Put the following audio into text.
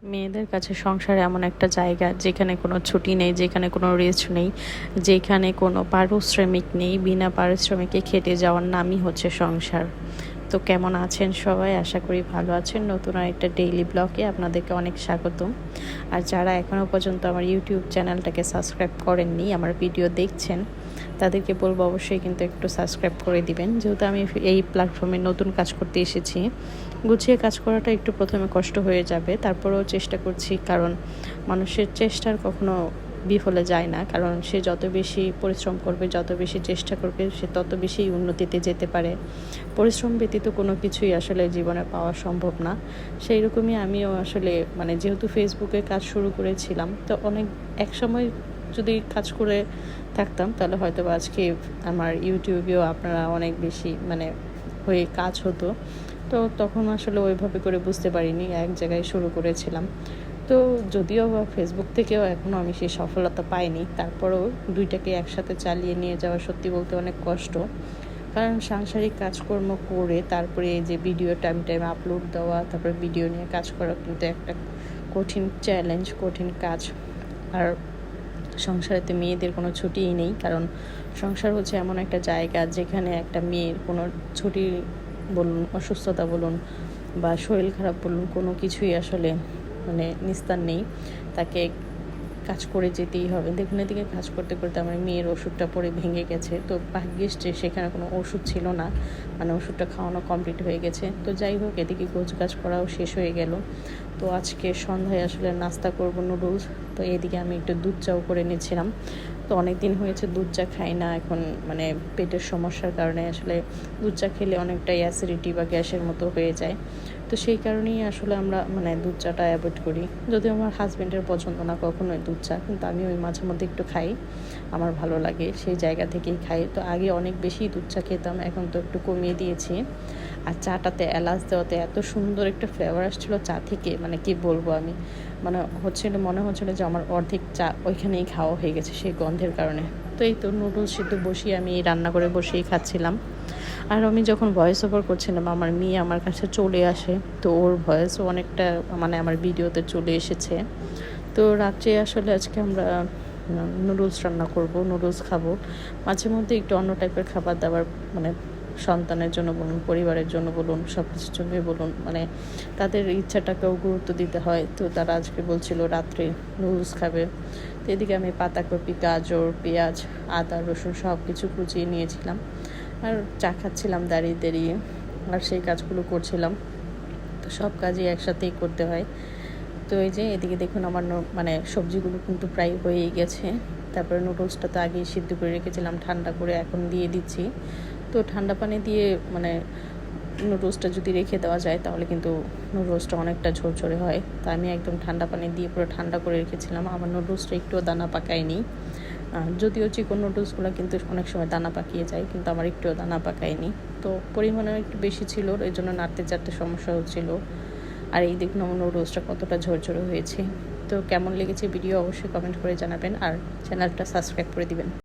মেয়েদের কাছে সংসার এমন একটা জায়গা যেখানে কোনো ছুটি নেই, যেখানে কোনো রেস্ট নেই, যেখানে কোনো পারিশ্রমিক নেই। বিনা পারিশ্রমিকে খেটে যাওয়ার নামই হচ্ছে সংসার। তো কেমন আছেন সবাই? আশা করি ভালো আছেন। নতুন আরেকটা ডেইলি ব্লগে আপনাদেরকে অনেক স্বাগতম। আর যারা এখনও পর্যন্ত আমার ইউটিউব চ্যানেলটাকে সাবস্ক্রাইব করেননি, আমার ভিডিও দেখছেন, তাদেরকে বলবো অবশ্যই কিন্তু একটু সাবস্ক্রাইব করে দিবেন। যেহেতু আমি এই প্ল্যাটফর্মে নতুন কাজ করতে এসেছি, গুছিয়ে কাজ করাটা একটু প্রথমে কষ্ট হয়ে যাবে, তারপরেও চেষ্টা করছি, কারণ মানুষের চেষ্টার কখনো বিফলে যায় না। কারণ সে যত বেশি পরিশ্রম করবে, যত বেশি চেষ্টা করবে, সে তত বেশি উন্নতিতে যেতে পারে। পরিশ্রম ব্যতীত কোনো কিছুই আসলে জীবনে পাওয়া সম্ভব না। সেই রকমই আমিও আসলে যেহেতু ফেসবুকে কাজ শুরু করেছিলাম, তো অনেক একসময় যদি কাজ করে থাকতাম তাহলে হয়তো আজকে আমার ইউটিউবেও আপনারা অনেক বেশি হয়ে কাজ হতো। তো তখন আসলে ওইভাবে করে বুঝতে পারিনি, এক জায়গায় শুরু করেছিলাম। তো যদিও বা ফেসবুক থেকেও এখনও আমি সেই সফলতা পাইনি, তারপরেও দুইটাকে একসাথে চালিয়ে নিয়ে যাওয়া সত্যি বলতে অনেক কষ্ট। কারণ সাংসারিক কাজকর্ম করে তারপরে এই যে ভিডিও টাইম আপলোড দেওয়া, তারপরে ভিডিও নিয়ে কাজ করা কিন্তু একটা কঠিন চ্যালেঞ্জ, কঠিন কাজ। আর সংসারেতে মেয়েদের কোনো ছুটিই নেই, কারণ সংসার হচ্ছে এমন একটা জায়গা যেখানে একটা মেয়ের কোনো ছুটি বলুন, অসুস্থতা বলুন বা শরীর খারাপ বলুন, কোনো কিছুই আসলে নিস্তার নেই। তাকে কাজ করে যেতেই হবে। দেখুন, এদিকে কাজ করতে করতে আমার মেয়ের ওষুধটা পরে ভেঙে গেছে। তো ভাগ্যিস যে সেখানে কোনো ওষুধ ছিল না, ওষুধটা খাওয়ানো কমপ্লিট হয়ে গেছে। তো যাই হোক, এদিকে গোছগাছ করাও শেষ হয়ে গেল। তো আজকে সন্ধ্যায় আসলে নাস্তা করব নুডলস। তো এদিকে আমি একটু দুধ চাও করে নিয়েছিলাম। তো অনেক দিন হয়েছে দুধ চা খাই না, এখন পেটের সমস্যার কারণে আসলে দুধ চা খেলে অনেকটাই অ্যাসিডিটি বা গ্যাসের মতো হয়ে যায়। তো সেই কারণেই আসলে আমরা দুধ চাটা অ্যাভয়েড করি। যদিও আমার হাজব্যান্ডের পছন্দ না কখনোই দুধ চা, কিন্তু আমি ওই মাঝে মধ্যে একটু খাই, আমার ভালো লাগে, সেই জায়গা থেকেই খাই। তো আগে অনেক বেশি দুধ চা খেতাম, এখন তো একটু কমিয়ে দিয়েছি। আর চাটাতে এলাচ দেওয়াতে এত সুন্দর একটা ফ্লেভার আসছিলো চা থেকে, কি বলবো আমি, মনে হচ্ছিল যে আমার অর্ধেক চা ওইখানেই খাওয়া হয়ে গেছে সেই গন্ধের কারণে। তো এই তো নুডলস সিদ্ধ বসিয়ে আমি রান্না করে বসেই খাচ্ছিলাম। আর আমি যখন ভয়েস ওভার করছিলাম, আমার মেয়ে আমার কাছে চলে আসে। তো ওর ভয়েসও অনেকটা আমার ভিডিওতে চলে এসেছে। তো রাত্রে আসলে আজকে আমরা নুডলস রান্না করব, নুডলস খাবো। মাঝে মধ্যে একটু অন্য টাইপের খাবার দাবার, সন্তানের জন্য বলুন, পরিবারের জন্য বলুন, সব কিছুর জন্যই বলুন, তাদের ইচ্ছাটাকেও গুরুত্ব দিতে হয়। তো তারা আজকে বলছিল রাত্রে নুডলস খাবে। তো এদিকে আমি পাতাকপি, গাজর, পেঁয়াজ, আদা, রসুন সব কিছু কুচিয়ে নিয়েছিলাম, আর চা খাচ্ছিলাম দাঁড়িয়ে দাঁড়িয়ে, আর সেই কাজগুলো করছিলাম। তো সব কাজই একসাথেই করতে হয়। তো এই যে এদিকে দেখুন আমার সবজিগুলো কিন্তু প্রায় হয়েই গেছে। তারপরে নুডলসটা তো আগেই সিদ্ধ করে রেখেছিলাম ঠান্ডা করে, এখন দিয়ে দিচ্ছি। তো ঠান্ডা পানি দিয়ে নুডলসটা যদি রেখে দেওয়া যায় তাহলে কিন্তু নুডলসটা অনেকটা ঝরঝরে হয়। তো আমি একদম ঠান্ডা পানি দিয়ে পুরো ঠান্ডা করে রেখেছিলাম। আমার নুডলসটা একটুও দানা পাকায়নি। যদিও চিকন নুডলসগুলো কিন্তু অনেক সময় দানা পাকিয়ে যায়, কিন্তু আমার একটুও দানা পাকায়নি। তো পরিমাণও একটু বেশি ছিল, এই জন্য নাড়তে চাড়তে সমস্যা হচ্ছিলো। আর এই দেখুন আমার নুডলসটা কতটা ঝরঝরে হয়েছে। তো কেমন লেগেছে ভিডিও অবশ্যই কমেন্ট করে জানাবেন, আর চ্যানেলটা সাবস্ক্রাইব করে দিবেন।